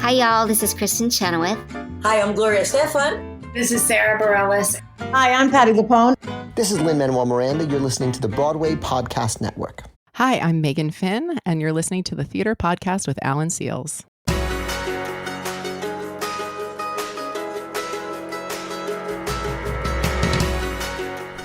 Hi, y'all. This is Kristen Chenoweth. Hi, I'm Gloria Stefan. This is Sarah Bareilles. Hi, I'm Patty Lapone. This is Lin-Manuel Miranda. You're listening to the Broadway Podcast Network. Hi, I'm Meghan Finn, and you're listening to the Theater Podcast with Alan Seales.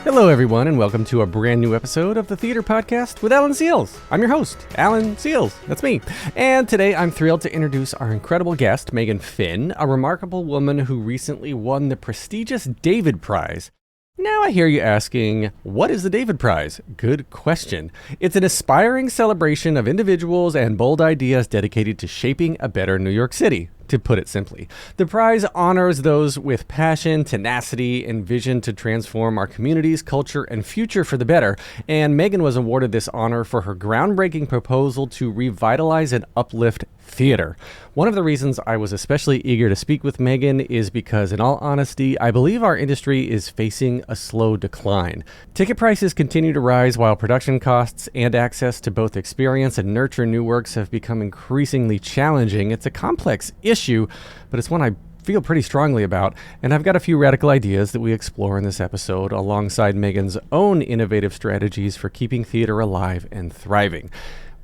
Hello, everyone, and welcome to a brand new episode of the Theater Podcast with Alan Seales. I'm your host, Alan Seales. That's me. And today I'm thrilled to introduce our incredible guest, Meghan Finn, a remarkable woman who recently won the prestigious David Prize. Now I hear you asking, what is the David Prize? Good question. It's an aspiring celebration of individuals and bold ideas dedicated to shaping a better New York City. To put it simply, the prize honors those with passion, tenacity, and vision to transform our communities, culture, and future for the better. And Meghan was awarded this honor for her groundbreaking proposal to revitalize and uplift theater. One of the reasons I was especially eager to speak with Meghan is because, in all honesty, I believe our industry is facing a slow decline. Ticket prices continue to rise while production costs and access to both experience and nurture new works have become increasingly challenging. It's a complex issue, but it's one I feel pretty strongly about, and I've got a few radical ideas that we explore in this episode alongside Meghan's own innovative strategies for keeping theater alive and thriving.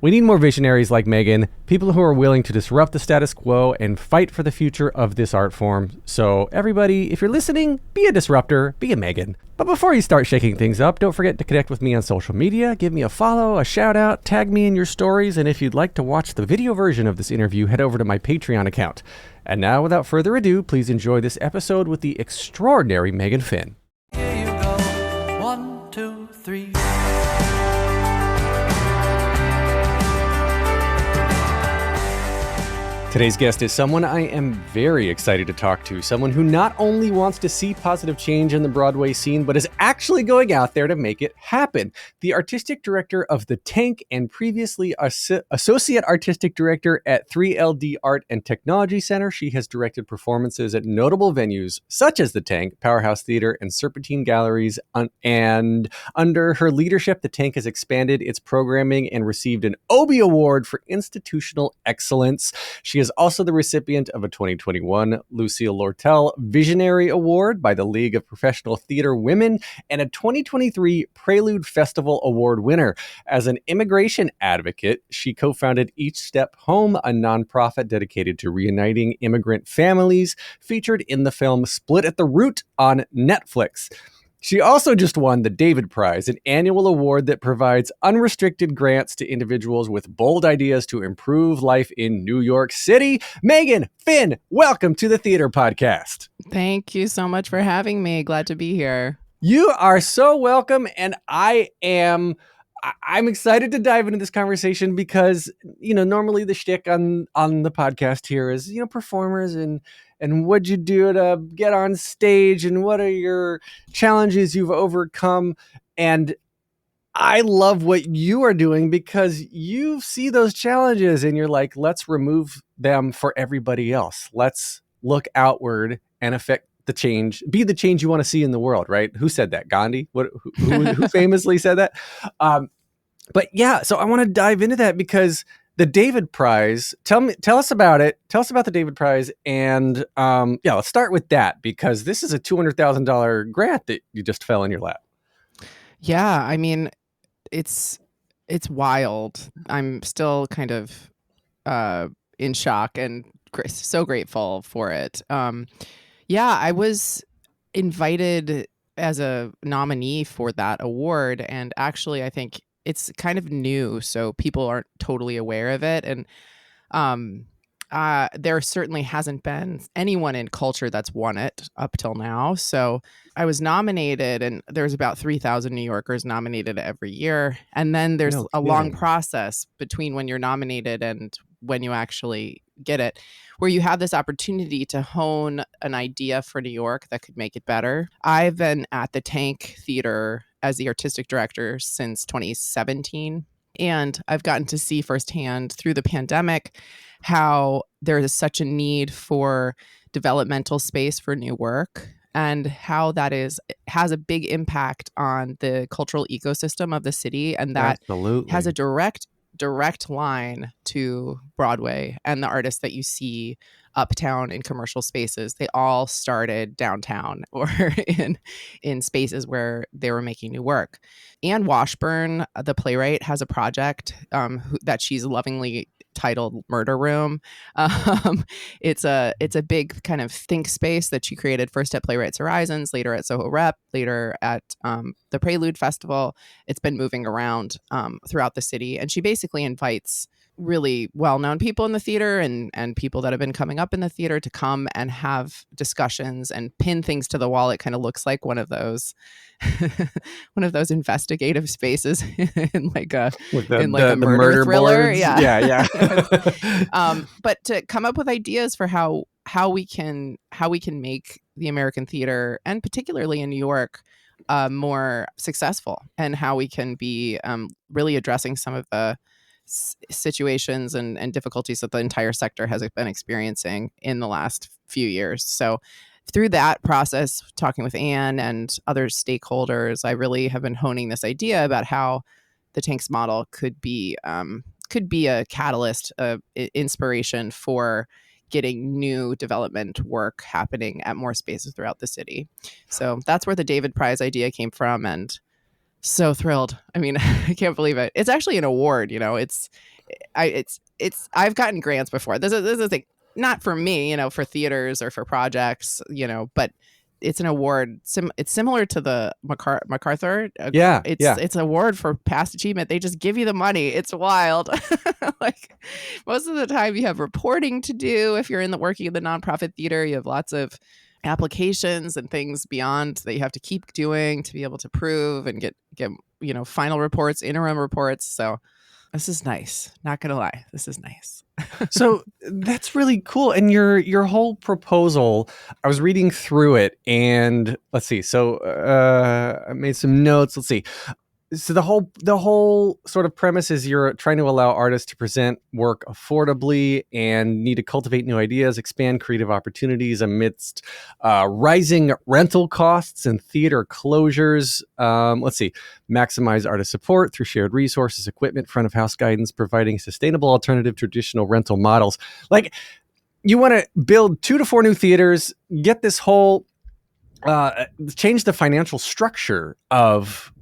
We need more visionaries like Meghan, people who are willing to disrupt the status quo and fight for the future of this art form. So everybody, if you're listening, be a disruptor, be a Meghan. But before you start shaking things up, don't forget to connect with me on social media, give me a follow, a shout out, tag me in your stories, and if you'd like to watch the video version of this interview, head over to my Patreon account. And now, without further ado, please enjoy this episode with the extraordinary Meghan Finn. Here you go. 1, 2, 3. Today's guest is someone I am very excited to talk to, someone who not only wants to see positive change in the Broadway scene, but is actually going out there to make it happen. The artistic director of The Tank and previously associate artistic director at 3LD Art and Technology Center, she has directed performances at notable venues such as The Tank, Powerhouse Theater, and Serpentine Galleries. And under her leadership, The Tank has expanded its programming and received an Obie Award for Institutional Excellence. She is also the recipient of a 2021 Lucille Lortel Visionary Award by the League of Professional Theater Women and a 2023 Prelude Festival Award winner. As an immigration advocate, she co-founded Each Step Home, a nonprofit dedicated to reuniting immigrant families, featured in the film Split at the Root on Netflix. She also just won the David Prize, an annual award that provides unrestricted grants to individuals with bold ideas to improve life in New York City. Meghan Finn, welcome to the Theater Podcast. Thank you so much for having me. Glad to be here. You are so welcome, and I'm excited to dive into this conversation because, normally the shtick on the podcast here is, performers and what'd you do to get on stage and what are your challenges you've overcome. And I love what you are doing because you see those challenges and you're like, let's remove them for everybody else. Let's look outward and affect the change, be the change you want to see in the world, right? Who said that? Gandhi? Who famously said that? But yeah, so I want to dive into that because the David Prize, tell us about it. Tell us about the David Prize. And let's start with that because this is a $200,000 grant that you just fell in your lap. Yeah, I mean, it's wild. I'm still kind of in shock and so grateful for it. I was invited as a nominee for that award. And actually, I think it's kind of new, so people aren't totally aware of it. And there certainly hasn't been anyone in culture that's won it up till now. So I was nominated, and there's about 3,000 New Yorkers nominated every year. And then there's a long process between when you're nominated and when you actually get it, where you have this opportunity to hone an idea for New York that could make it better. I've been at the Tank Theater as the artistic director since 2017. And I've gotten to see firsthand through the pandemic how there is such a need for developmental space for new work and how that has a big impact on the cultural ecosystem of the city. And that Absolutely. has a direct direct line to Broadway, and the artists that you see uptown in commercial spaces, they all started downtown or in spaces where they were making new work. Anne Washburn, the playwright, has a project that she's lovingly titled Murder Room. It's a big kind of think space that she created first at Playwrights Horizons, later at Soho Rep, later at the Prelude Festival. It's been moving around throughout the city, and she basically invites really well-known people in the theater and people that have been coming up in the theater to come and have discussions and pin things to the wall. It kind of looks like one of those investigative spaces in like a murder thriller. Boards. Yeah. But to come up with ideas for how we can make the American theater, and particularly in New York, more successful, and how we can be really addressing some of the situations and difficulties that the entire sector has been experiencing in the last few years. So through that process, talking with Anne and other stakeholders, I really have been honing this idea about how the Tanks model could be a catalyst, inspiration for getting new development work happening at more spaces throughout the city. So that's where the David Prize idea came from, and so thrilled. I mean, I can't believe it. It's actually an award, I've gotten grants before. This is a thing, not for me, for theaters or for projects, but it's an award. It's similar to the MacArthur. It's an award for past achievement. They just give you the money. It's wild. Like most of the time you have reporting to do. If you're working in the nonprofit theater, you have lots of applications and things beyond that you have to keep doing to be able to prove and get final reports, interim reports. So this is nice. Not gonna lie, this is nice. So that's really cool. And your whole proposal, I was reading through it, and let's see. So I made some notes. Let's see. So the whole sort of premise is you're trying to allow artists to present work affordably and need to cultivate new ideas, expand creative opportunities amidst rising rental costs and theater closures. Let's see, maximize artist support through shared resources, equipment, front of house guidance, providing sustainable alternative traditional rental models. Like, you want to build 2 to 4 new theaters, get this whole change the financial structure of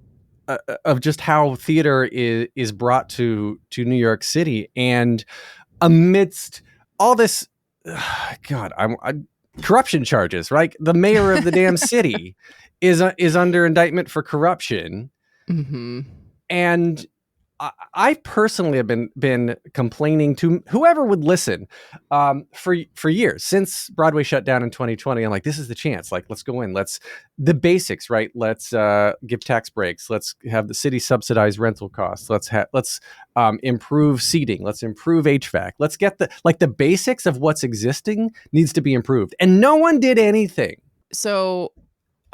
just how theater is brought to New York City, and amidst all this, corruption charges, right? The mayor of the damn city is under indictment for corruption, and I personally have been complaining to whoever would listen for years since Broadway shut down in 2020. I'm like, this is the chance. Like, let's go in. The basics, right? Let's give tax breaks. Let's have the city subsidize rental costs. Let's improve seating. Let's improve HVAC. Let's get the basics of what's existing needs to be improved. And no one did anything. So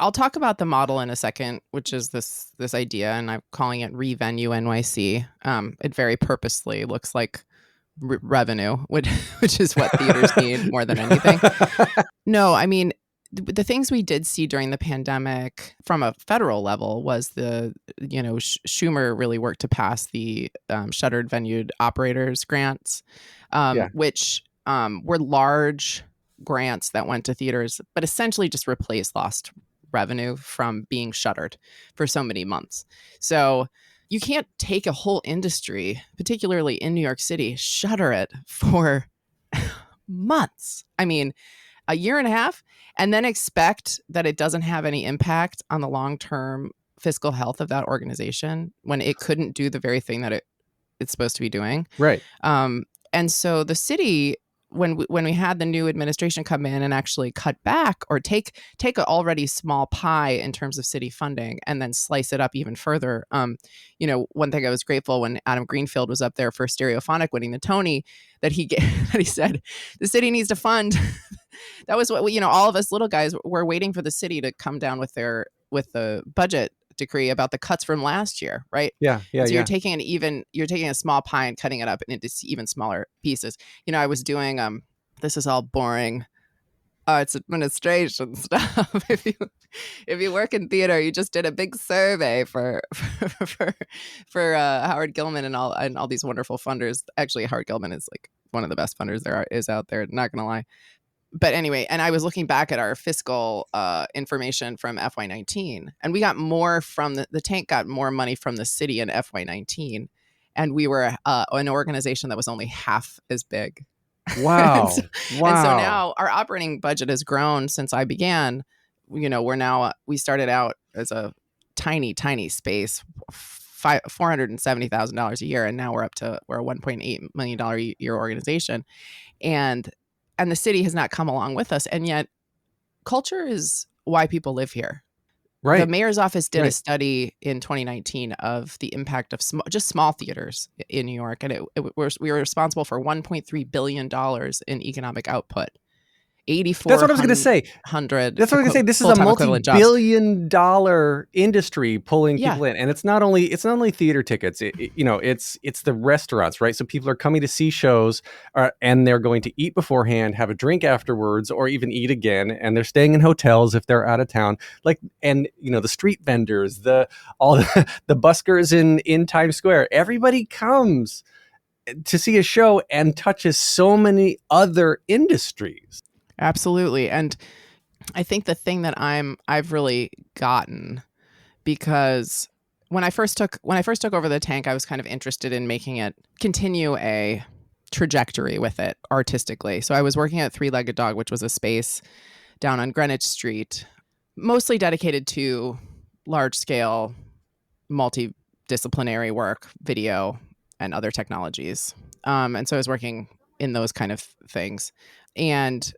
I'll talk about the model in a second, which is this idea, and I'm calling it Revenue NYC. It very purposely looks like revenue, which is what theaters need more than anything. No, I mean, the things we did see during the pandemic from a federal level was Schumer really worked to pass the shuttered venue operators grants, which were large grants that went to theaters, but essentially just replaced lost revenue from being shuttered for so many months. So you can't take a whole industry, particularly in New York City, shutter it for months. I mean, a year and a half, and then expect that it doesn't have any impact on the long-term fiscal health of that organization when it couldn't do the very thing that it's supposed to be doing. Right. And so the city, when we had the new administration come in and actually cut back or take an already small pie in terms of city funding and then slice it up even further. One thing I was grateful when Adam Greenfield was up there for Stereophonic winning the Tony, that he said the city needs to fund. That was what all of us little guys were waiting for the city to come down with the budget decree about the cuts from last year, right? Yeah. So you're taking a small pie and cutting it up into even smaller pieces. I was doing this is all boring. It's administration stuff. if you work in theater, you just did a big survey for Howard Gilman and all these wonderful funders. Actually, Howard Gilman is like one of the best funders is out there. Not gonna lie. But anyway, and I was looking back at our fiscal information from FY19, and we got more from the tank got more money from the city in FY19, and we were an organization that was only half as big. Wow. And so now our operating budget has grown since I began. We started out as a tiny space, $470,000 a year, and now we're a $1.8 million a year organization, and the city has not come along with us. And yet culture is why people live here. Right. The mayor's office did a study in 2019 of the impact of small theaters in New York. And we were responsible for $1.3 billion in economic output. That's what I was going to say. That's what I was going to say. This is a multi-billion-dollar industry pulling people in, and it's not only theater tickets. It's the restaurants, right? So people are coming to see shows, and they're going to eat beforehand, have a drink afterwards, or even eat again. And they're staying in hotels if they're out of town. The street vendors, the buskers in Times Square. Everybody comes to see a show and touches so many other industries. Absolutely. And I think the thing that I've really gotten, because when I first took over the tank, I was kind of interested in making it continue a trajectory with it artistically. So I was working at Three-Legged Dog, which was a space down on Greenwich Street, mostly dedicated to large scale, multidisciplinary work, video, and other technologies. And so I was working in those kind of things. And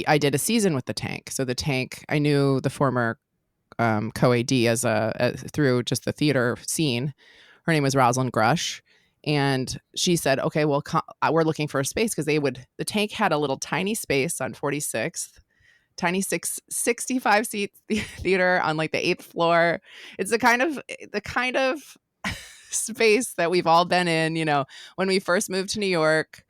I did a season with the tank. So the tank, I knew the former co-AD through just the theater scene. Her name was Rosalind Grush. And she said, okay, well, we're looking for a space because the tank had a little tiny space on 46th, tiny 65 seat theater on like the 8th floor. It's the kind of space that we've all been in, when we first moved to New York.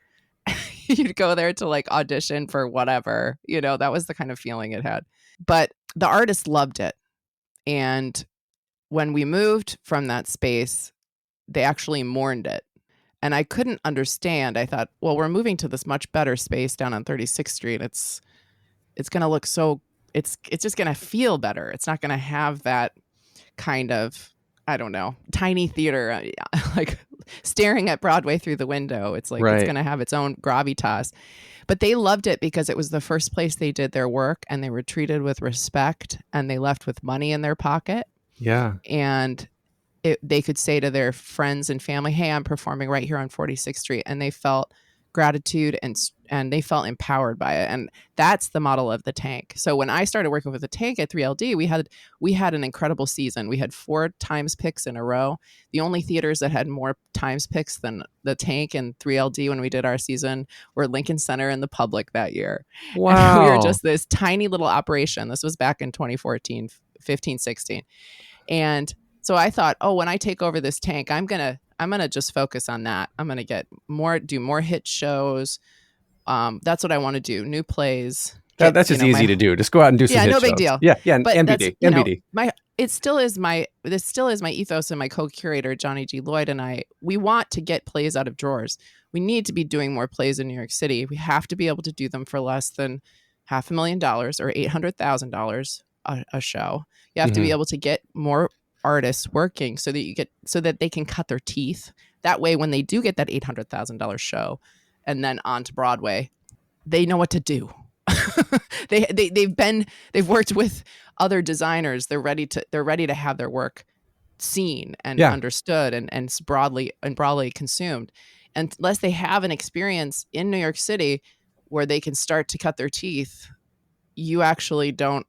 You'd go there to like audition for whatever, that was the kind of feeling it had. But the artists loved it. And when we moved from that space, they actually mourned it. And I couldn't understand. I thought, well, we're moving to this much better space down on 36th Street. It's going to look it's just going to feel better. It's not going to have that kind of, I don't know, tiny theater, like staring at Broadway through the window. It's like, It's going to have its own gravitas. But they loved it because it was the first place they did their work, and they were treated with respect, and they left with money in their pocket. Yeah. And they could say to their friends and family, hey, I'm performing right here on 46th Street. And they felt gratitude and they felt empowered by it. And that's the model of the tank. So when I started working with the tank at 3LD, we had an incredible season. We had 4 times picks in a row. The only theaters that had more times picks than the tank and 3LD when we did our season were Lincoln Center and the Public that year. Wow. And we were just this tiny little operation. This was back in 2014, 15, 16. And so I thought, when I take over this tank, I'm gonna just focus on that. I'm gonna do more hit shows. That's what I want to do. New plays. That's just easy to do. Just go out and do some hit no shows. big deal. Yeah. But MBD. This still is my ethos, and my co-curator Johnny G. Lloyd and I, we want to get plays out of drawers. We need to be doing more plays in New York City. We have to be able to do them for less than $500,000 or $800,000 a show. You have to be able to get more artists working so that they can cut their teeth. That way, when they do get that $800,000 show and then on to Broadway, they know what to do. They've worked with other designers. They're ready to have their work seen and understood and broadly consumed. And unless they have an experience in New York City where they can start to cut their teeth, you actually don't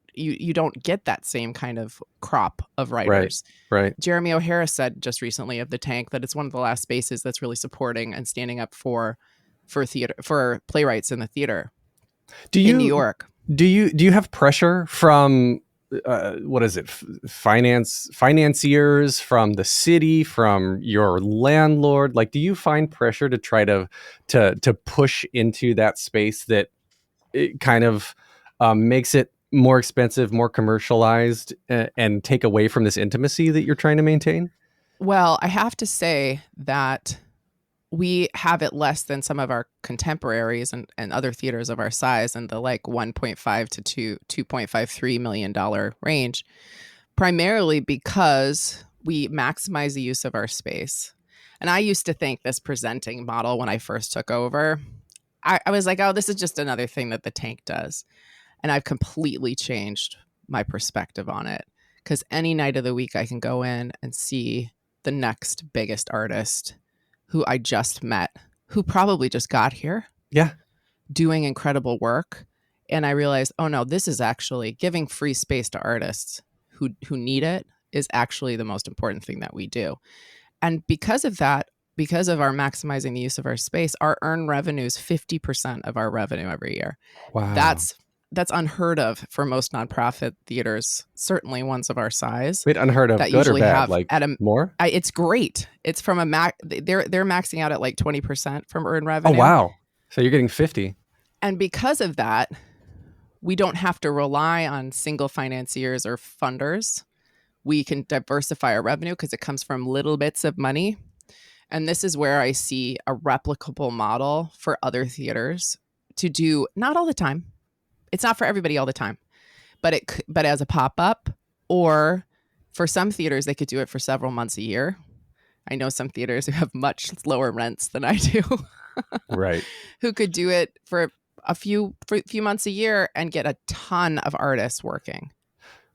get that same kind of crop of writers. Right. Jeremy O'Hara said just recently of the tank that it's one of the last spaces that's really supporting and standing up for theater, for playwrights in the theater in New York. Do you have pressure from financiers, from the city, from your landlord? Like, do you find pressure to try to push into that space that it kind of makes it more expensive, more commercialized, and take away from this intimacy that you're trying to maintain? Well, I have to say that we have it less than some of our contemporaries and other theaters of our size in the like 1.5 to $2.53 million range, primarily because we maximize the use of our space. And I used to think this presenting model when I first took over, I was like, oh, this is just another thing that the tank does. And I've completely changed my perspective on it, because any night of the week I can go in and see the next biggest artist who I just met, who probably just got here. Yeah. Doing incredible work. And I realized, oh no, this is actually giving free space to artists who need it is actually the most important thing that we do. And because of that, because of our maximizing the use of our space, our earned revenue is 50% of our revenue every year. Wow. That's unheard of for most nonprofit theaters, certainly ones of our size. Wait, unheard of, that good usually or bad? Have like more? More? It's great. It's from a they're maxing out at like 20% from earned Oh, revenue. wow. So you're getting 50. And because of that, we don't have to rely on single financiers or funders. We can diversify our revenue because it comes from little bits of money. And this is where I see a replicable model for other theaters to do, not all the time. It's not for everybody all the time, but as a pop-up, or for some theaters, they could do it for several months a year. I know some theaters who have much lower rents than I do. Right. Who could do it for a few months a year and get a ton of artists working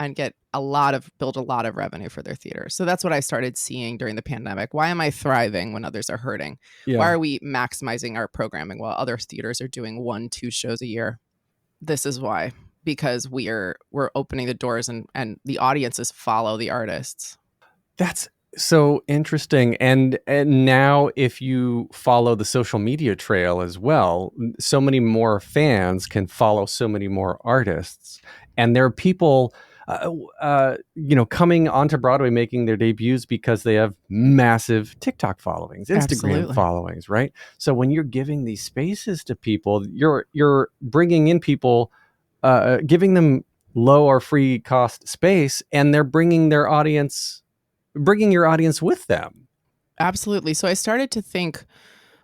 and build a lot of revenue for their theater. So that's what I started seeing during the pandemic. Why am I thriving when others are hurting? Yeah. Why are we maximizing our programming while other theaters are doing 1-2 shows a year? This is why, because we're opening the doors and the audiences follow the artists. That's so interesting. And now if you follow the social media trail as well, so many more fans can follow so many more artists. And there are people, coming onto Broadway, making their debuts because they have massive TikTok followings, Instagram Absolutely. followings, right? So when you're giving these spaces to people, you're bringing in people, giving them low or free cost space, and they're bringing your audience with them. Absolutely. So I started to think,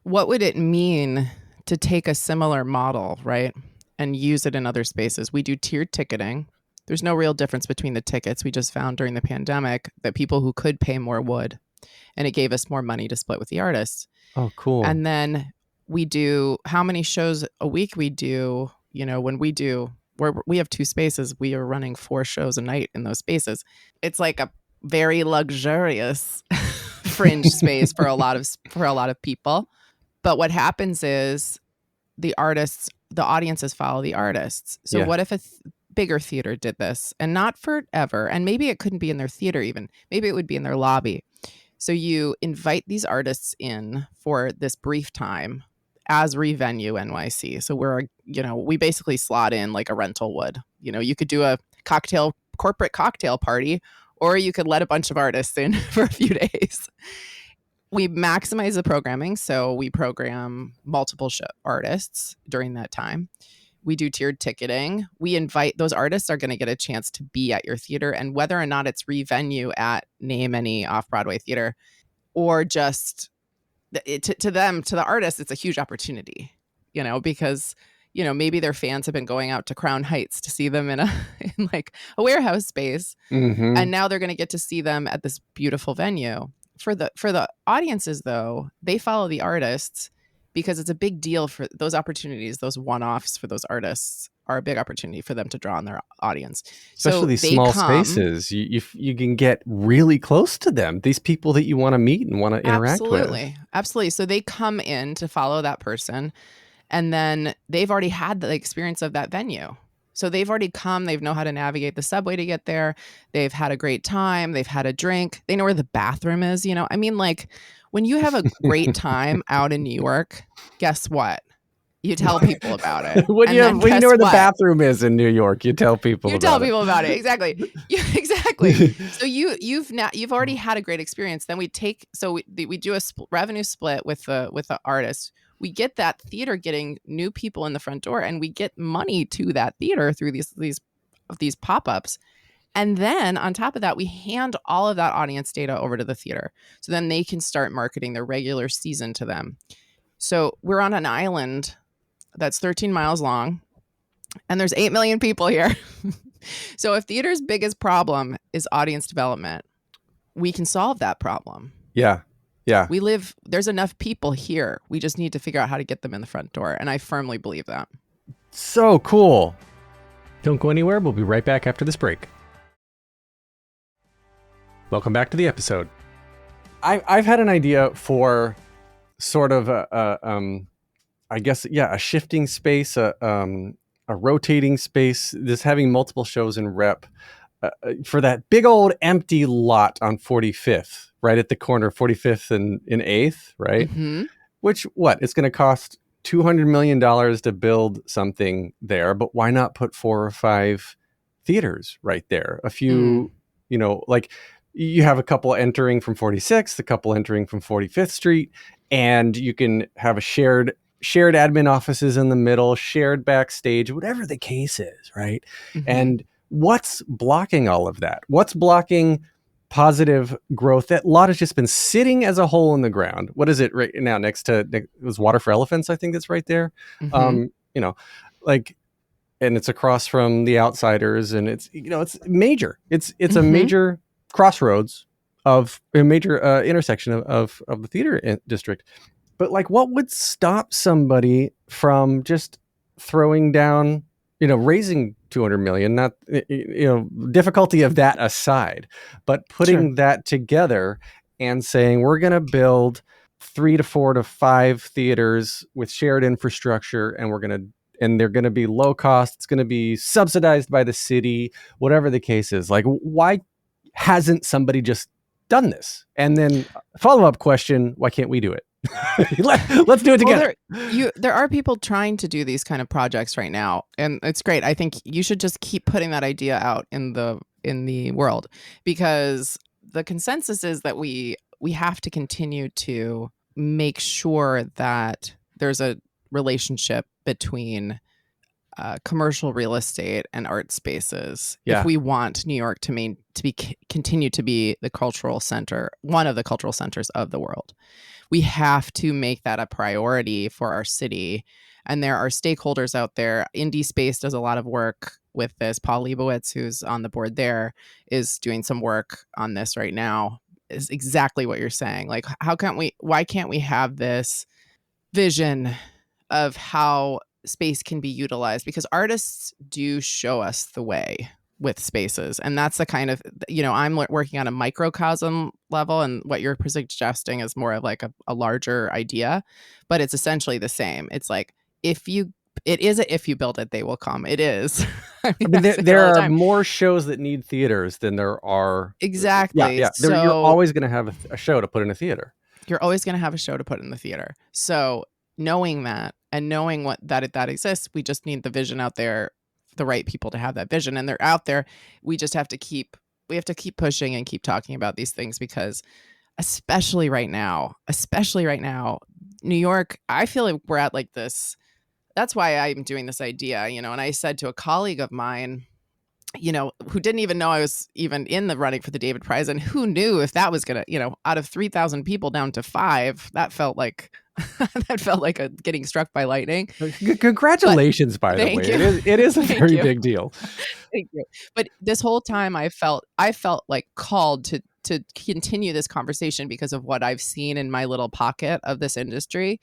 what would it mean to take a similar model, right, and use it in other spaces? We do tiered ticketing. There's no real difference between the tickets. We just found during the pandemic that people who could pay more would, and it gave us more money to split with the artists. Oh, cool. And then we do how many shows a week we do, when we have 2 spaces, we are running 4 shows a night in those spaces. It's like a very luxurious fringe space for a lot of people. But what happens is the audiences follow the artists. So Yeah. what if a bigger theater did this, and not forever, and maybe it couldn't be in their theater even, maybe it would be in their lobby. So you invite these artists in for this brief time as Revenue NYC. So we basically slot in like a rental would. You could do a corporate cocktail party, or you could let a bunch of artists in for a few days. We maximize the programming. So we program multiple artists during that time. We do tiered ticketing. We invite those artists are going to get a chance to be at your theater, and whether or not it's Revenue at name any off-Broadway theater, or just to the artists, it's a huge opportunity, because, maybe their fans have been going out to Crown Heights to see them in like a warehouse space. Mm-hmm. And now they're going to get to see them at this beautiful venue. For the audiences, though, they follow the artists because it's a big deal for those opportunities. Those one-offs for those artists are a big opportunity for them to draw on their audience. Especially so these small spaces. You can get really close to them, these people that you want to meet and want to interact with. Absolutely. So they come in to follow that person, and then they've already had the experience of that venue. So they've already come, they know how to navigate the subway to get there. They've had a great time. They've had a drink. They know where the bathroom is. Like when you have a great time out in New York, guess what? You tell people about it. when you know where the bathroom is in New York, you tell people about it. Exactly. Exactly. So you've already had a great experience. Then we do a revenue split with the artist. We get that theater getting new people in the front door, and we get money to that theater through these these pop-ups. And then on top of that, we hand all of that audience data over to the theater. So then they can start marketing their regular season to them. So we're on an island that's 13 miles long, and there's 8 million people here. So if theater's biggest problem is audience development, we can solve that problem. Yeah. Yeah. There's enough people here. We just need to figure out how to get them in the front door. And I firmly believe that. So cool. Don't go anywhere. We'll be right back after this break. Welcome back to the episode. I've had an idea for sort of a shifting space, a rotating space, this having multiple shows in rep for that big old empty lot on 45th, right at the corner of 45th and 8th, right? Mm-hmm. Which, it's going to cost $200 million to build something there, but why not put 4 or 5 theaters right there? A few, you have a couple entering from 46th, a couple entering from 45th Street, and you can have a shared admin offices in the middle, shared backstage, whatever the case is, right? Mm-hmm. And what's blocking all of that? What's blocking positive growth? That lot has just been sitting as a hole in the ground. What is it right now next to, it was Water for Elephants, I think that's right there. Mm-hmm. And it's across from the Outsiders, and it's major. It's Mm-hmm. a major crossroads of a major intersection of the theater district. But what would stop somebody from just throwing down, raising 200 million, not, difficulty of that aside, but putting that together and saying, we're going to build 3 to 4 to 5 theaters with shared infrastructure, and they're going to be low cost. It's going to be subsidized by the city, whatever the case is. Why hasn't somebody just done this? And then follow-up question, why can't we do it? Let's do it together. Well, there are people trying to do these kind of projects right now, and it's great. I think you should just keep putting that idea out in the world, because the consensus is that we have to continue to make sure that there's a relationship between commercial real estate and art spaces. Yeah. If we want New York continue to be the cultural center, one of the cultural centers of the world, we have to make that a priority for our city. And there are stakeholders out there. Indie Space does a lot of work with this. Paul Leibowitz, who's on the board there, is doing some work on this right now. Is exactly what you're saying. Why can't we have this vision of how space can be utilized? Because artists do show us the way with spaces. And that's the kind of, I'm working on a microcosm level, and what you're suggesting is more of a larger idea, but it's essentially the same. It's if you build it, they will come. It is. There are more shows that need theaters than there are. Exactly. Yeah. You're always going to have a show to put in a theater. You're always going to have a show to put in the theater. So knowing that, and knowing that exists, we just need the vision out there, the right people to have that vision, and they're out there. We just have to keep pushing and keep talking about these things, because especially right now, New York, I feel like we're at this. That's why I'm doing this idea, and I said to a colleague of mine, who didn't even know I was even in the running for the David Prize, and who knew if that was going to, out of 3,000 people down to 5, that felt like getting struck by lightning. Congratulations, by the way. It is a very big deal. Thank you. But this whole time I felt called to continue this conversation because of what I've seen in my little pocket of this industry,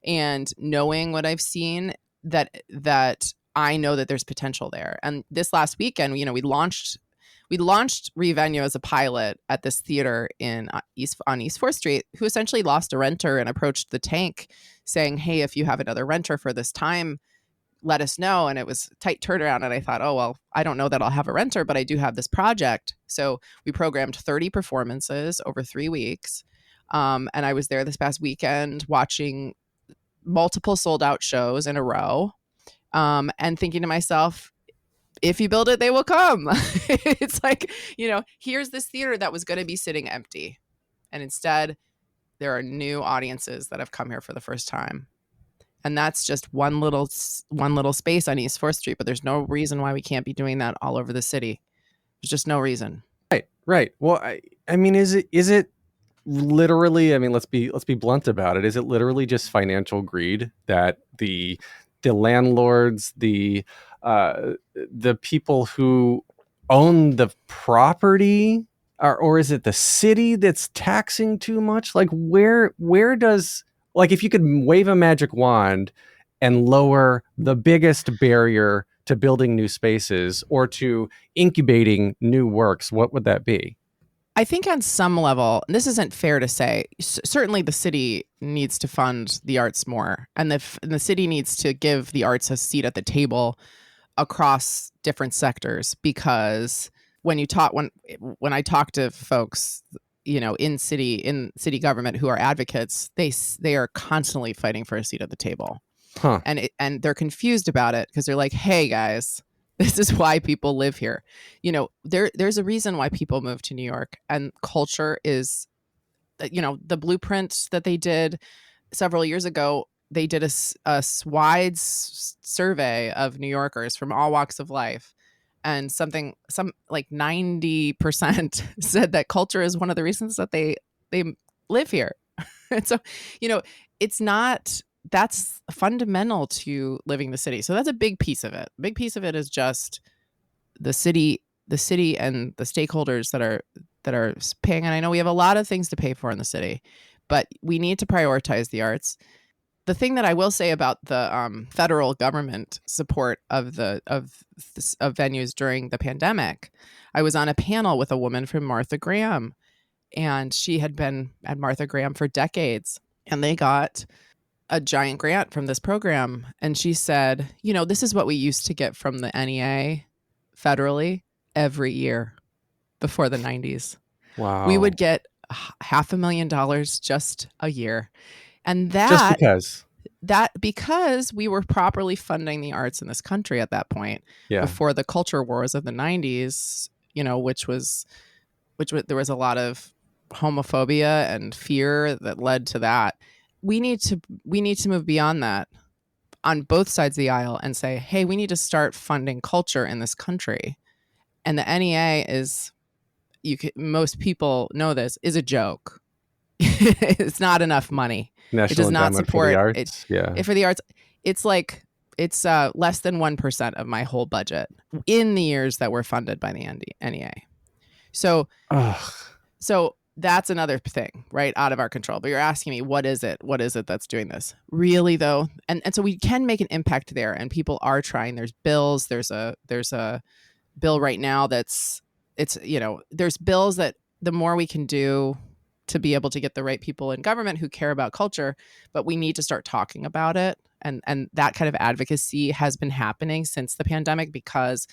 and knowing what I've seen, that I know that there's potential there. And this last weekend, we launched Revenue as a pilot at this theater on East 4th Street, who essentially lost a renter and approached the Tank saying, hey, if you have another renter for this time, let us know. And it was tight turnaround. And I thought, oh, well, I don't know that I'll have a renter, but I do have this project. So we programmed 30 performances over 3 weeks. And I was there this past weekend watching multiple sold out shows in a row, and thinking to myself, if you build it, they will come. It's here's this theater that was going to be sitting empty, and instead there are new audiences that have come here for the first time. And that's just one little space on East 4th Street. But there's no reason why we can't be doing that all over the city. There's just no reason. Right. Well, I mean, is it literally? I mean, let's be blunt about it. Is it literally just financial greed that the landlords, the people who own the property, or is it the city that's taxing too much? Like, where does, like, if you could wave a magic wand and lower the biggest barrier to building new spaces or to incubating new works, what would that be? I think on some level, and this isn't fair to say, certainly the city needs to fund the arts more, and the city needs to give the arts a seat at the table across different sectors, because when I talk to folks, in city government who are advocates, they are constantly fighting for a seat at the table. Huh. And they're confused about it because they're like, hey guys, this is why people live here. There's a reason why people move to New York, and culture is, the blueprint that they did several years ago. They did a wide survey of New Yorkers from all walks of life, and some like 90% said that culture is one of the reasons that they live here. And so, it's not. That's fundamental to living the city. So that's a big piece of it. A big piece of it is just the city and the stakeholders that are paying. And I know we have a lot of things to pay for in the city, but we need to prioritize the arts. The thing that I will say about the federal government support of venues during the pandemic, I was on a panel with a woman from Martha Graham, and she had been at Martha Graham for decades, and they got a giant grant from this program. And she said, this is what we used to get from the NEA federally every year before the 90s. Wow. We would get $500,000 just a year. And because we were properly funding the arts in this country at that point, before the culture wars of the 90s, which there was a lot of homophobia and fear that led to that. We need to move beyond that on both sides of the aisle and say, hey, we need to start funding culture in this country. And the NEA is, most people know this, is a joke. It's not enough money. National it does not support for the arts. For the arts. It's like it's less than 1% of my whole budget in the years that were funded by the NEA. So that's another thing, right, out of our control. But you're asking me, what is it that's doing this? Really, though? And so we can make an impact there, and people are trying. There's bills. There's a bill right now there's bills that the more we can do to be able to get the right people in government who care about culture, but we need to start talking about it. And that kind of advocacy has been happening since the pandemic because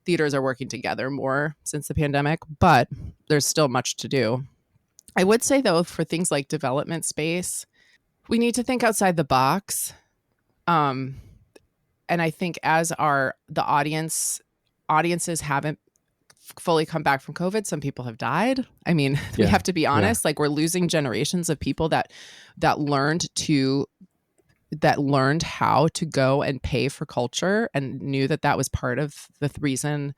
theaters are working together more since the pandemic, but there's still much to do. I would say, though, for things like development space, we need to think outside the box. And I think as the audiences haven't fully come back from COVID, some people have died. I mean, we have to be honest, like we're losing generations of people that learned how to go and pay for culture and knew that was part of the reason,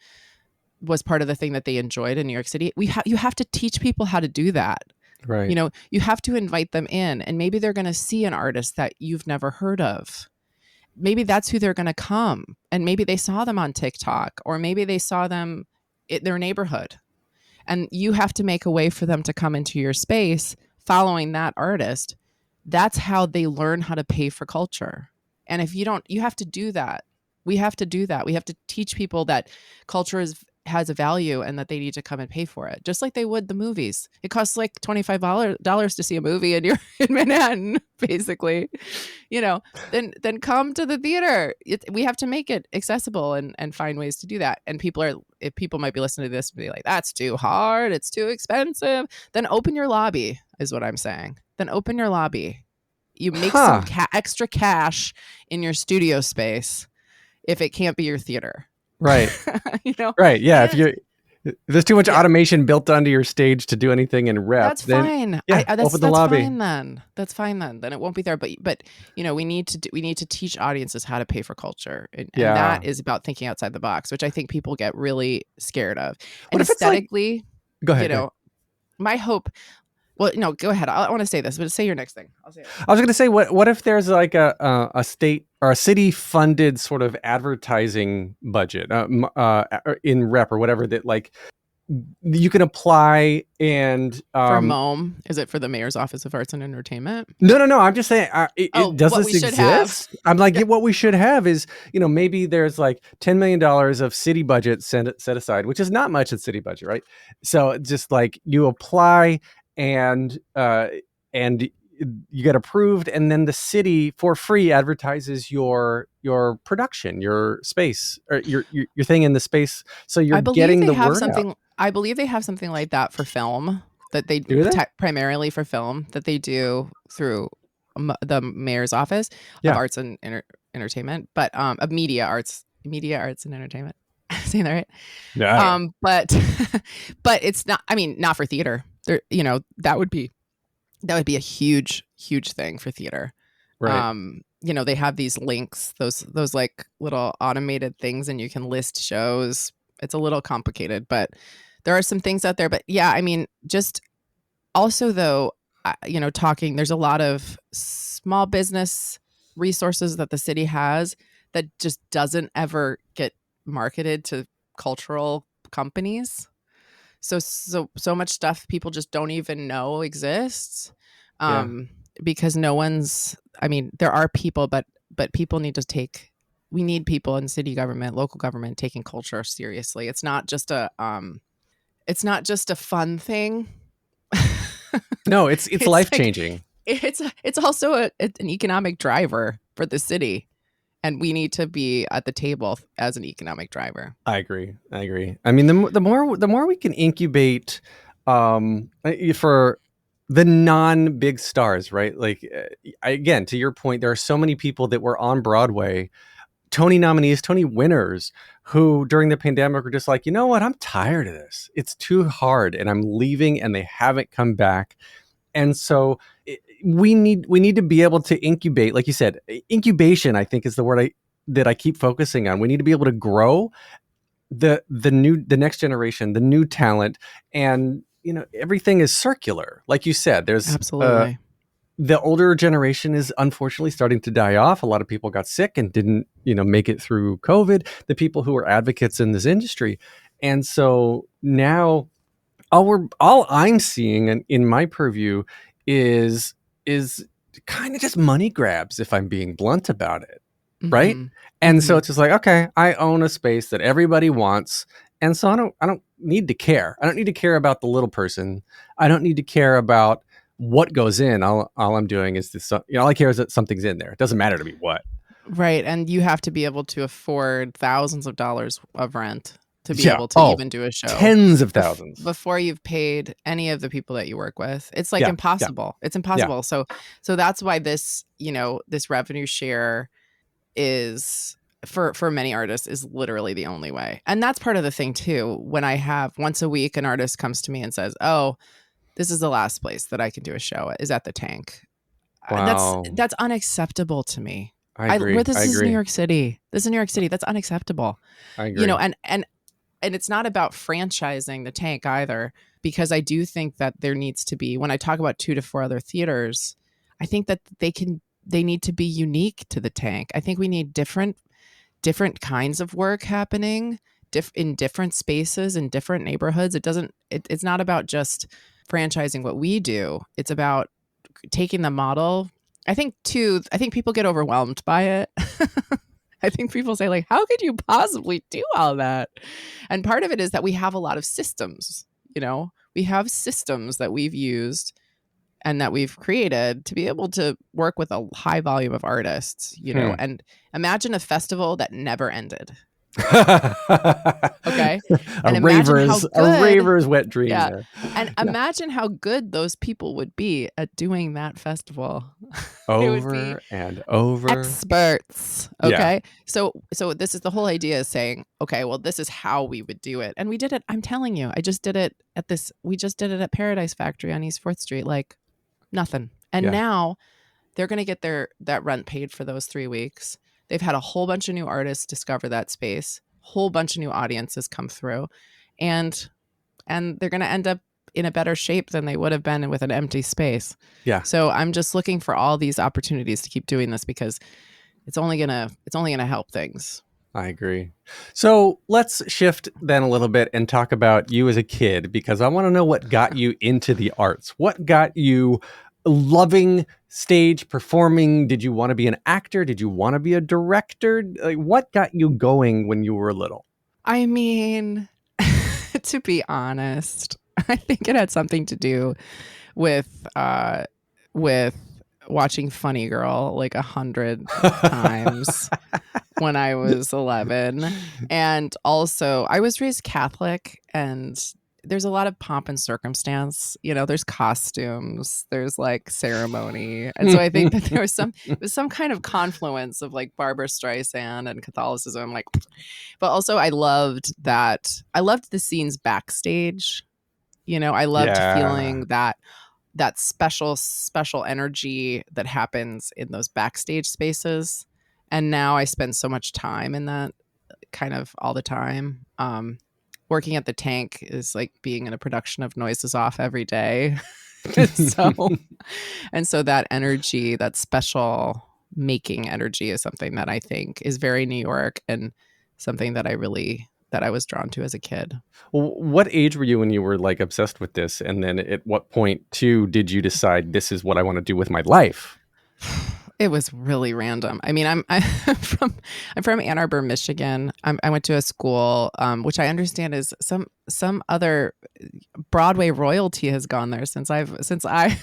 was part of the thing that they enjoyed in New York City. You have to teach people how to do that. Right. You have to invite them in, and maybe they're going to see an artist that you've never heard of. Maybe that's who they're going to come. And maybe they saw them on TikTok, or maybe they saw them in their neighborhood. And you have to make a way for them to come into your space following that artist. That's how they learn how to pay for culture. And if you don't, you have to do that. We have to do that. We have to teach people that culture has a value and that they need to come and pay for it, just like they would the movies. It costs like $25 to see a movie and you're in Manhattan, basically. Then come to the theater. We have to make it accessible and find ways to do that. And if people might be listening to this and be like, that's too hard, it's too expensive, then open your lobby, is what I'm saying. Then open your lobby. You make some extra cash in your studio space if it can't be your theater. Right. You know? Right. Yeah. If there's too much automation built onto your stage to do anything in rep, that's fine. Open the lobby. Fine then. That's fine then. Then it won't be there. But we need to teach audiences how to pay for culture, and that is about thinking outside the box, which I think people get really scared of. And what if aesthetically, go ahead. My hope. Well, no, go ahead. I want to say this, but say your next thing. I'll say it. I was going to say, what if there's like a state or a city funded sort of advertising budget in rep or whatever that like you can apply and for MOM, is it for the Mayor's Office of Arts and Entertainment? No. I'm just saying, does this exist? I'm like, what we should have is, maybe there's like $10 million of city budget set aside, which is not much in city budget, right? So just like you apply and you get approved, and then the city for free advertises your production, your space, or your thing in the space. So you're getting the word out. I believe they have something like that for film that they do primarily for film that they do through the Mayor's Office of Arts and Entertainment, but of Media Arts and Entertainment. Saying that right? Yeah. But it's not. I mean, not for theater. There, that would be a huge thing for theater. Right. They have these links, those like little automated things, and you can list shows. It's a little complicated, but there are some things out there. But yeah, I mean, just also though, there's a lot of small business resources that the city has that just doesn't ever get marketed to cultural companies. So much stuff people just don't even know exists, because no one's. I mean, there are people, but people need to take. We need people in city government, local government, taking culture seriously. It's not just a fun thing. No, it's life changing. It's also an economic driver for the city. And we need to be at the table as an economic driver. I agree. I mean, the more we can incubate for the non-big stars, right? Like, again, to your point, there are so many people that were on Broadway, Tony nominees, Tony winners, who during the pandemic were just like, you know what? I'm tired of this. It's too hard, and I'm leaving, and they haven't come back. And so we need to be able to incubate, like you said. Incubation, I think, is the word that I keep focusing on. We need to be able to grow the next generation, the new talent, and everything is circular. Like you said, there's absolutely the older generation is unfortunately starting to die off. A lot of people got sick and didn't make it through COVID. The people who are advocates in this industry, and so now all I'm seeing in my purview is kind of just money grabs, if I'm being blunt about it. Right. And so it's just like, okay, I own a space that everybody wants. And so I don't need to care. I don't need to care about the little person. I don't need to care about what goes in. All I'm doing is this, all I care is that something's in there. It doesn't matter to me what. Right. And you have to be able to afford thousands of dollars of rent to be able to even do a show. Tens of thousands. Before you've paid any of the people that you work with. It's like impossible. Yeah. It's impossible. Yeah. So that's why this revenue share is for many artists is literally the only way. And that's part of the thing too. When I have once a week an artist comes to me and says, "Oh, this is the last place that I can do a show is at the Tank." Wow. That's unacceptable to me. I agree. This is New York City. This is New York City. That's unacceptable. I agree. And it's not about franchising the Tank either, because I do think that there needs to be, when I talk about 2 to 4 other theaters, I think that they need to be unique to the Tank. I think we need different kinds of work happening in different spaces, in different neighborhoods. It's not about just franchising what we do. It's about taking the model. I think people get overwhelmed by it. I think people say, like, how could you possibly do all that? And part of it is that we have a lot of systems. We have systems that we've used and that we've created to be able to work with a high volume of artists, and imagine a festival that never ended. Okay. A And imagine how a good, raver's wet dream yeah. there. And imagine how good those people would be at doing that festival. They would be Over and over. experts. Yeah. Okay. So this is the whole idea, is saying, okay, well, this is how we would do it. And we did it. I'm telling you, we just did it at Paradise Factory on East 4th Street, like nothing. And Yeah. now they're going to get that rent paid for those 3 weeks. They've had a whole bunch of new artists discover that space, whole bunch of new audiences come through, and they're going to end up in a better shape than they would have been with an empty space. Yeah. So I'm just looking for all these opportunities to keep doing this, because it's only gonna help things. I agree. So let's shift then a little bit and talk about you as a kid, because I want to know what got you into the arts. What got you loving stage performing? Did you want to be an actor? Did you want to be a director? Like, what got you going when you were little? I mean, to be honest, I think it had something to do with watching Funny Girl like 100 times when I was 11. And also, I was raised Catholic, and there's a lot of pomp and circumstance. There's costumes, there's like ceremony. And so I think that there was some kind of confluence of like Barbara Streisand and Catholicism. Like, but also I loved the scenes backstage. I loved feeling that special energy that happens in those backstage spaces. And now I spend so much time in that, kind of all the time. Working at the Tank is like being in a production of Noises Off every day. So that energy, that special making energy, is something that I think is very New York, and something that I was drawn to as a kid. Well, what age were you when you were like obsessed with this? And then at what point too did you decide this is what I want to do with my life? It was really random. I mean, I'm from Ann Arbor, Michigan. I went to a school, which I understand is some other Broadway royalty has gone there since I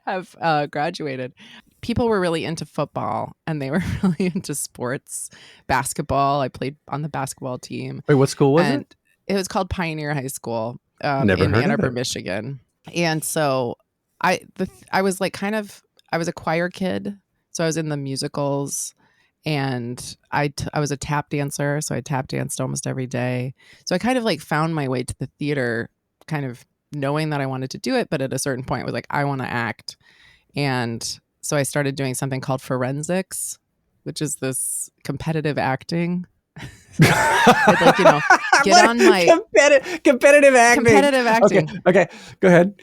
have graduated. People were really into football, and they were really into sports, basketball. I played on the basketball team. Wait, what school was it? It was called Pioneer High School Never in heard Ann of Arbor, it. Michigan. And so I was like I was a choir kid. So I was in the musicals, and I was a tap dancer. So I tap danced almost every day. So I kind of like found my way to the theater, kind of knowing that I wanted to do it. But at a certain point, I was like, I want to act. And so I started doing something called forensics, which is this competitive acting. Like, get on my competitive acting. Competitive acting. Okay, go ahead.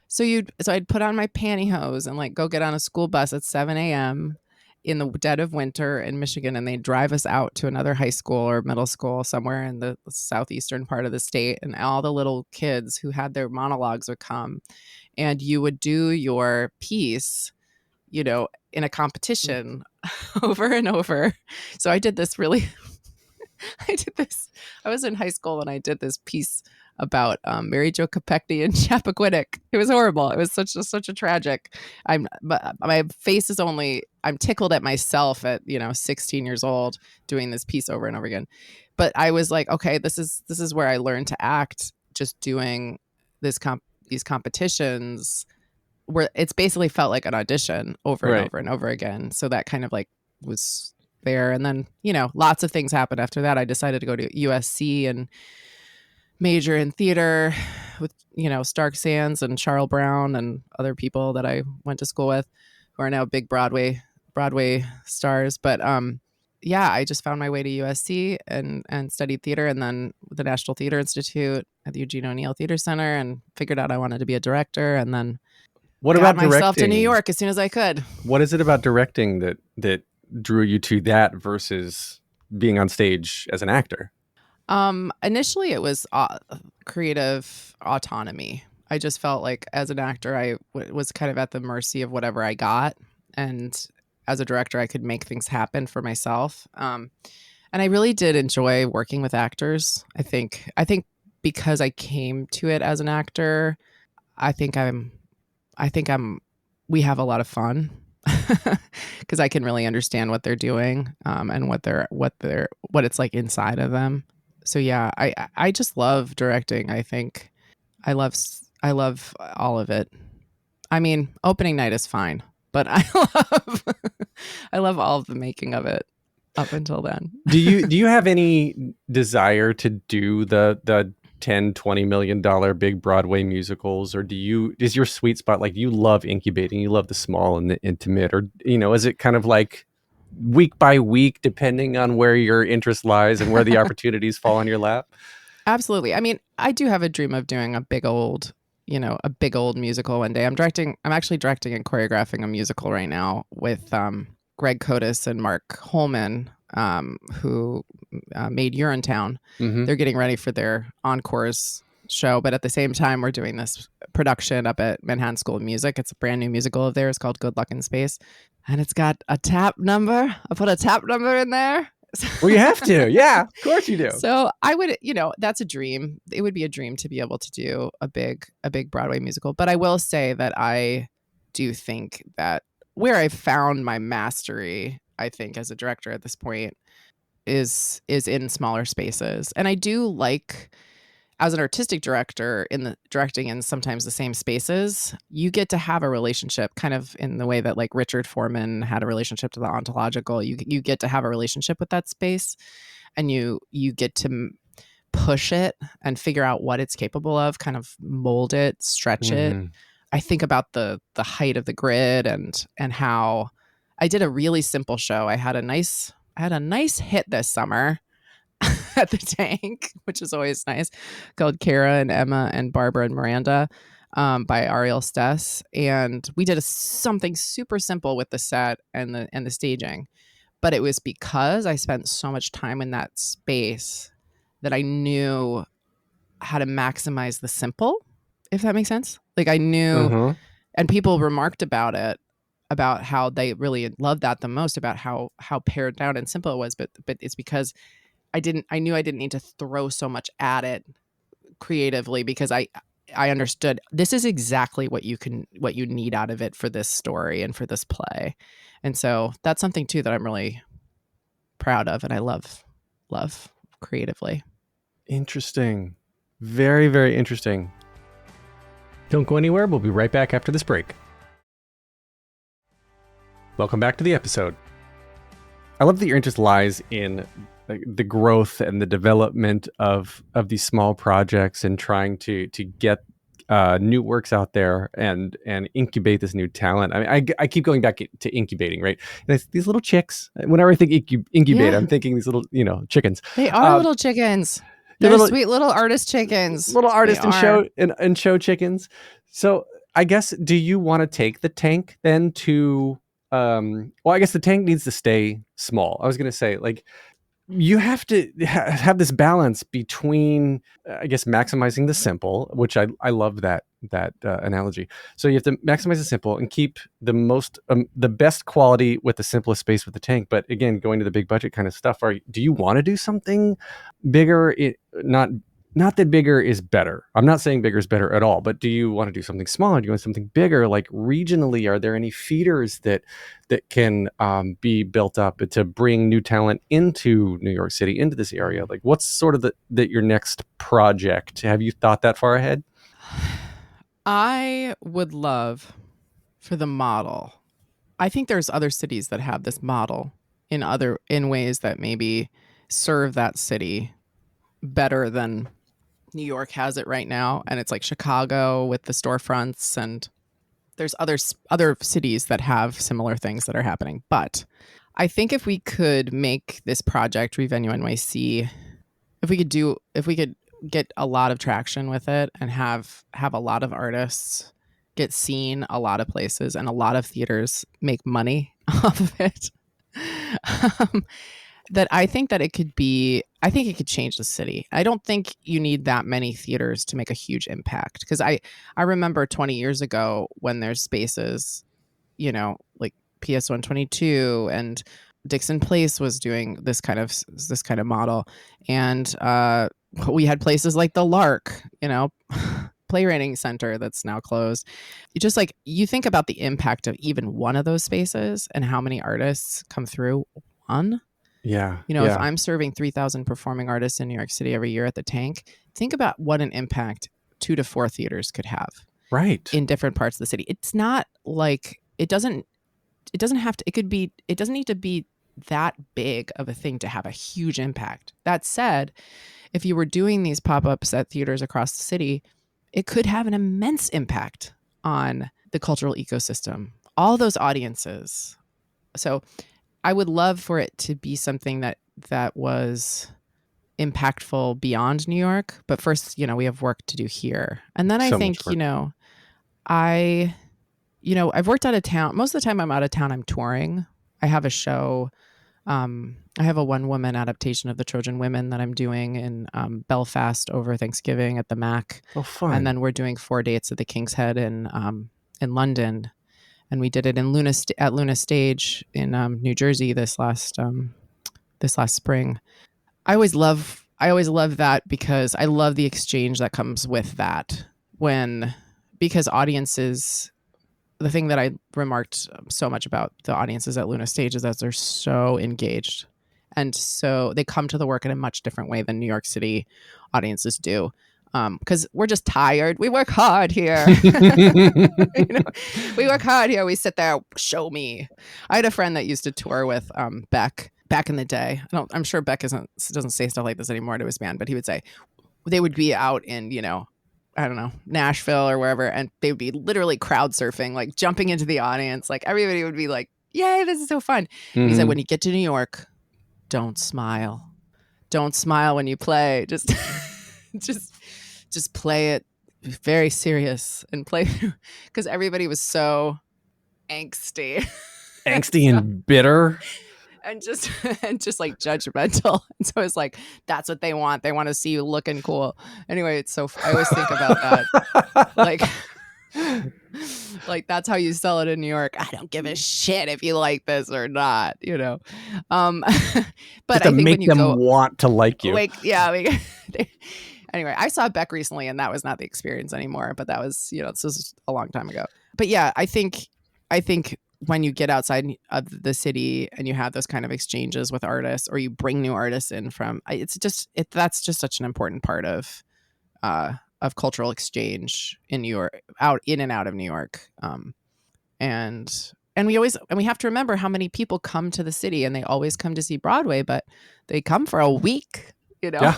So I'd put on my pantyhose and like go get on a school bus at 7 a.m. in the dead of winter in Michigan, and they'd drive us out to another high school or middle school somewhere in the southeastern part of the state, and all the little kids who had their monologues would come, and you would do your piece, in a competition over and over. So I did this really I was in high school when I did this piece about Mary Jo Kopechne and Chappaquiddick. It was horrible. It was such a tragic. But my face is I'm tickled at myself at 16 years old doing this piece over and over again. But I was like, okay, this is where I learned to act, just doing these competitions where it's basically felt like an audition over and over and over again. So that kind of like was there. And then lots of things happened after that. I decided to go to USC and major in theater with Stark Sands and Charles Brown and other people that I went to school with, who are now big Broadway stars. But I just found my way to USC and studied theater, and then the National Theater Institute at the Eugene O'Neill Theater Center, and figured out I wanted to be a director, and then got myself to New York as soon as I could. What is it about directing that drew you to that versus being on stage as an actor? Initially it was creative autonomy. I just felt like as an actor, I was kind of at the mercy of whatever I got. And as a director, I could make things happen for myself. And I really did enjoy working with actors. I think because I came to it as an actor, we have a lot of fun. because I can really understand what they're doing, and what it's like inside of them. So yeah, I just love directing. I think I love all of it. I mean, opening night is fine, but I love all of the making of it up until then. Do you have any desire to do the $10-20 million big Broadway musicals, or is your sweet spot like you love incubating, you love the small and the intimate, or is it kind of like week by week depending on where your interest lies and where the opportunities fall on your lap? Absolutely. I mean, I do have a dream of doing a big old musical one day. I'm actually directing and choreographing a musical right now with Greg Cotis and Mark Holman, who made Urinetown. Mm-hmm. They're getting ready for their encores show, but at the same time, we're doing this production up at Manhattan School of Music. It's a brand new musical of theirs called Good Luck in Space, and it's got a tap number. I put a tap number in there. Well, you have to. Yeah, of course you do. So I would, that's a dream. It would be a dream to be able to do a big Broadway musical. But I will say that I do think that where I've found my mastery, I think, as a director at this point is in smaller spaces. And I do like, as an artistic director, directing in sometimes the same spaces, you get to have a relationship, kind of in the way that like Richard Foreman had a relationship to the ontological. You get to have a relationship with that space, and you get to push it and figure out what it's capable of, kind of mold it, stretch it. I think about the height of the grid and how I did a really simple show. I had a nice hit this summer at the Tank, which is always nice, called Kara and Emma and Barbara and Miranda, by Ariel Stess. And we did something super simple with the set and the staging. But it was because I spent so much time in that space that I knew how to maximize the simple, if that makes sense. Like I knew, and people remarked about it, about how they really loved that the most, about how pared down and simple it was. But it's because I knew I didn't need to throw so much at it creatively, because I understood this is exactly what you need out of it for this story and for this play. And so that's something too that I'm really proud of, and I love creatively. Interesting. Very, very interesting. Don't go anywhere. We'll be right back after this break. Welcome back to the episode. I love that your interest lies in the growth and the development of these small projects, and trying to get new works out there and incubate this new talent. I mean, I keep going back to incubating, right? And it's these little chicks. Whenever I think incubate, I'm thinking these little, chickens. They are little chickens. They're sweet little artist chickens. Little artist and show chickens. So I guess, do you want to take the Tank then to? Well, I guess the Tank needs to stay small. I was going to say, like, you have to have this balance between, I guess, maximizing the simple, which I love that analogy. So you have to maximize the simple and keep the best quality with the simplest space with the Tank. But again, going to the big budget kind of stuff, do you want to do something bigger? Not that bigger is better. I'm not saying bigger is better at all, but do you want to do something smaller? Do you want something bigger? Like regionally, are there any feeders that can be built up to bring new talent into New York City, into this area? Like, what's sort of your next project? Have you thought that far ahead? I would love for the model. I think there's other cities that have this model in ways that maybe serve that city better than New York has it right now. And it's like Chicago with the storefronts, and there's other cities that have similar things that are happening. But I think if we could make this project Revenue NYC, if we could get a lot of traction with it and have a lot of artists get seen a lot of places and a lot of theaters make money off of it, that I think that it could change the city. I don't think you need that many theaters to make a huge impact, because I remember 20 years ago when there's spaces, like PS 122 and Dixon Place was doing this kind of model, and we had places like the Lark, playwriting center that's now closed. You just like, you think about the impact of even one of those spaces and how many artists come through one. Yeah. If I'm serving 3,000 performing artists in New York City every year at the Tank, think about what an impact 2 to 4 theaters could have. Right. In different parts of the city. It's not like it doesn't need to be that big of a thing to have a huge impact. That said, if you were doing these pop-ups at theaters across the city, it could have an immense impact on the cultural ecosystem, all those audiences. So I would love for it to be something that was impactful beyond New York. But first, we have work to do here. And then I think, I've worked out of town. Most of the time I'm out of town, I'm touring. I have a show. I have a one-woman adaptation of The Trojan Women that I'm doing in Belfast over Thanksgiving at the Mac. Oh, fun. And then we're doing 4 dates at the King's Head in London. And we did it in at Luna Stage in New Jersey this last spring. I always love that because I love the exchange that comes with that because audiences, the thing that I remarked so much about the audiences at Luna Stage is that they're so engaged. And so they come to the work in a much different way than New York City audiences do. Because we're just tired. We work hard here. We work hard here. We sit there, show me. I had a friend that used to tour with Beck back in the day. I'm sure Beck doesn't say stuff like this anymore to his band, but he would say they would be out in, I don't know, Nashville or wherever, and they would be literally crowd surfing, like jumping into the audience. Like everybody would be like, yay, this is so fun. Mm-hmm. He said, when you get to New York, don't smile. Don't smile when you play. Just play it very serious and play, because everybody was so angsty. And bitter. And just like judgmental. And so it's like, that's what they want. They want to see you looking cool. Anyway, I always think about that. Like that's how you sell it in New York. I don't give a shit if you like this or not, But just I to think make when you them want to like you. Anyway, I saw Beck recently, and that was not the experience anymore. But that was, this was a long time ago. But yeah, I think when you get outside of the city and you have those kind of exchanges with artists, or you bring new artists in that's just such an important part of cultural exchange in New York, in and out of New York. And we have to remember how many people come to the city, and they always come to see Broadway, but they come for a week. Yeah.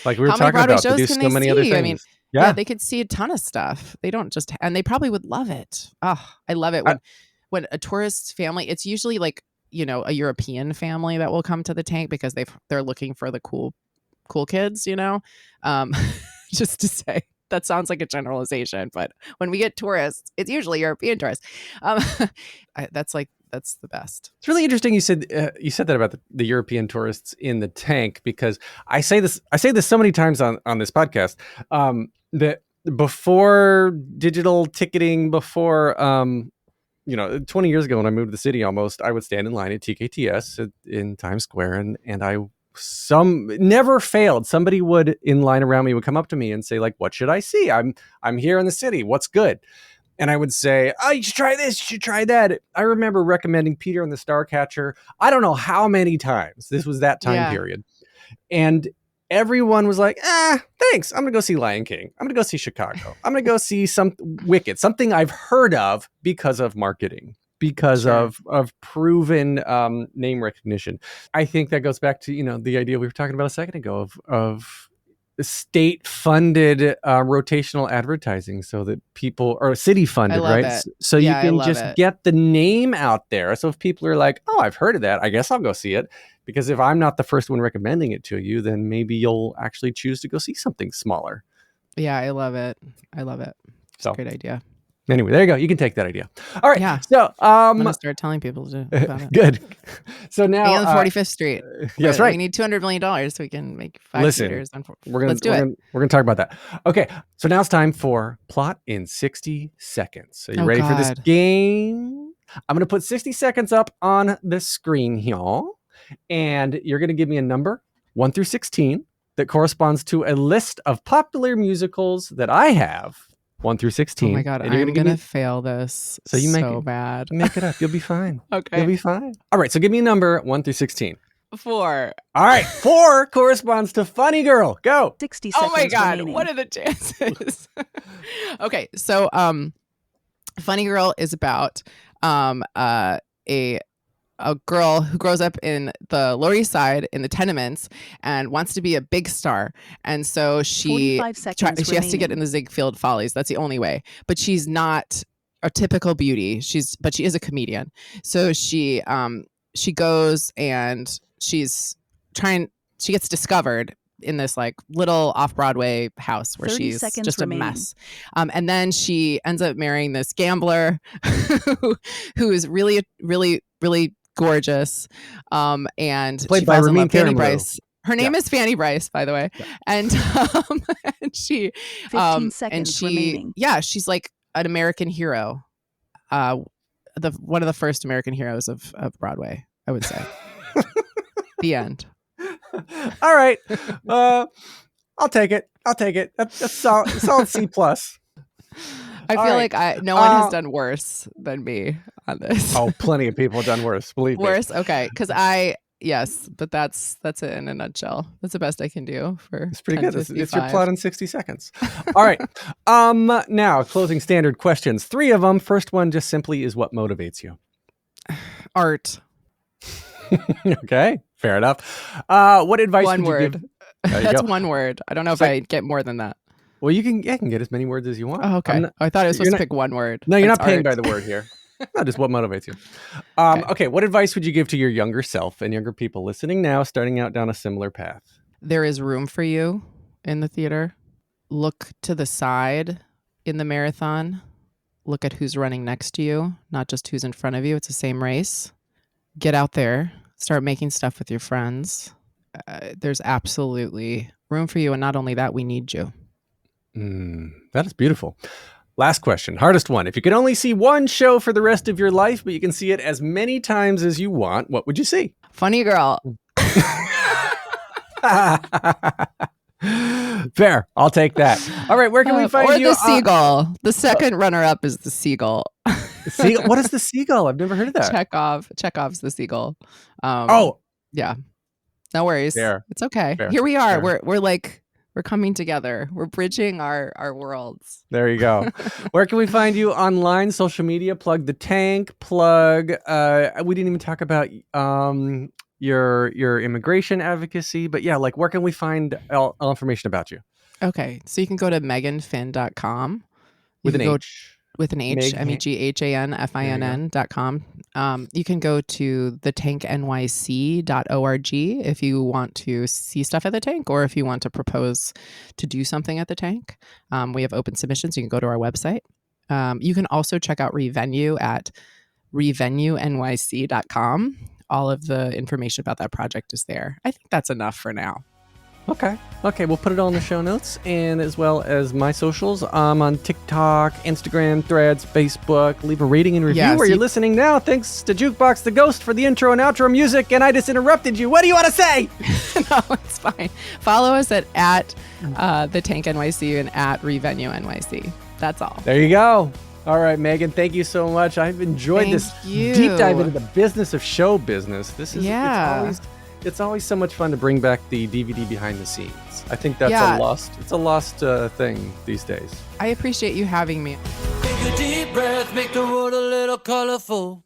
Like we were how talking many Broadway about, shows to do can so they many see? other things. I mean, yeah, they could see a ton of stuff. They don't just, and they probably would love it. Oh, I love it when a tourist family, it's usually like, a European family that will come to the Tank because they're looking for the cool kids, just to say. That sounds like a generalization, but when we get tourists, it's usually European tourists. That's the best. It's really interesting. You said that about the European tourists in the Tank, because I say this so many times on this podcast, that before digital ticketing, before 20 years ago when I moved to the city, almost, I would stand in line at TKTS in Times Square, and never failed. Somebody would in line around me would come up to me and say, like, what should I see? I'm here in the city. What's good? And I would say, oh, you should try this. You should try that. I remember recommending Peter and the Starcatcher. I don't know how many times. This was that time period. And everyone was like, thanks. I'm going to go see Lion King. I'm going to go see Chicago. I'm going to go see Wicked, something I've heard of because of marketing, because of proven name recognition. I think that goes back to, the idea we were talking about a second ago of state-funded rotational advertising, so that people, or city-funded, right? It. So you can just get the name out there. So if people are like, oh, I've heard of that, I guess I'll go see it. Because if I'm not the first one recommending it to you, then maybe you'll actually choose to go see something smaller. Yeah, I love it. It's a great idea. Anyway, there you go. You can take that idea. All right. Yeah. So I'm gonna start telling people about it. Good. So now on 45th Street. Yes, right. We need $200 million so we can make 5 theaters. Let's do it. We're gonna talk about that. Okay. So now it's time for Plot in 60 Seconds. So you ready for this game? I'm gonna put 60 seconds up on the screen here, and you're gonna give me a number 1 through 16. that corresponds to a list of popular musicals that I have, 1 through 16. Oh my God, and you're I'm going to give fail this So you make so it- bad. Make it up. You'll be fine. Okay. You'll be fine. All right. So give me a number 1 through 16. 4. All right. 4 corresponds to Funny Girl. Go. 60 seconds Oh my God, remaining. what are the chances? Okay, so Funny Girl is about a girl who grows up in the Lower East Side in the tenements and wants to be a big star. And so she 45 seconds she has to get in remaining. the Ziegfeld Follies. That's the only way. But she's not a typical beauty. But she is a comedian. So she goes and she gets discovered in this like little off-Broadway house where 30 she's seconds just remaining. a mess. And then she ends up marrying this gambler who is really, really, really gorgeous. And Played she by falls in Ramin love. Fanny Karimloo. Bryce. Her name Yeah. is Fanny Bryce, by the way. Yeah. And she 15 seconds remaining. yeah, she's like an American hero. One of the first American heroes of Broadway, I would say. The end. All right. I'll take it. That's solid C plus. I All feel right. like no one has done worse than me on this. Oh, plenty of people have done worse. Believe me. Worse? Okay. Because yes, but that's it in a nutshell. That's the best I can do for It's pretty good. It's your 10:55. plot in 60 seconds. All right. Now, closing standard questions. 3 of them. First one just simply is what motivates you. Art. Okay. Fair enough. What advice One would you word. give? There you That's go. one word. I don't know if So- I get more than that. Well, you can get as many words as you want. Oh, okay. I'm not- I thought I was you're supposed not- to pick one word. No, you're That's not paying by art. the word here. No, just what motivates you. Okay. What advice would you give to your younger self and younger people listening now, starting out down a similar path? There is room for you in the theater. Look to the side in the marathon. Look at who's running next to you, not just who's in front of you. It's the same race. Get out there. Start making stuff with your friends. There's absolutely room for you. And not only that, we need you. That is beautiful. Last question, hardest one. If you could only see one show for the rest of your life, but you can see it as many times as you want, what would you see? Funny Girl. Fair. I'll take that. All right. Where can we find or you? the Seagull. The second runner-up is the Seagull. Seagull. What is the Seagull? I've never heard of that. Chekhov's the Seagull. Yeah. No worries. Fair. It's okay. Fair. Here we are. Fair. We're coming together. We're bridging our worlds. There you go. Where can we find you online, social media? Plug the tank. Plug. We didn't even talk about your immigration advocacy, but yeah, like where can we find all information about you? Okay. So you can go to meghanfinn.com. With an H. With an H, meghanfinn.com. You can go to thetanknyc.org if you want to see stuff at the tank or if you want to propose to do something at the tank. We have open submissions. You can go to our website. You can also check out Revenue at revenuenyc.com. All of the information about that project is there. I think that's enough for now. Okay, we'll put it all in the show notes and as well as my socials. I'm on TikTok, Instagram, Threads, Facebook. Leave a rating and review where you're listening now. Thanks to Jukebox the Ghost for the intro and outro music, and I just interrupted you. What do you want to say? No, it's fine. Follow us at the Tank NYC and at Revenue NYC. That's all. There you go. All right, Megan, thank you so much. I've enjoyed this deep dive into the business of show business. It's always so much fun to bring back the DVD behind the scenes. I think that's a lost thing these days. I appreciate you having me. Take a deep breath, make the world a little colorful.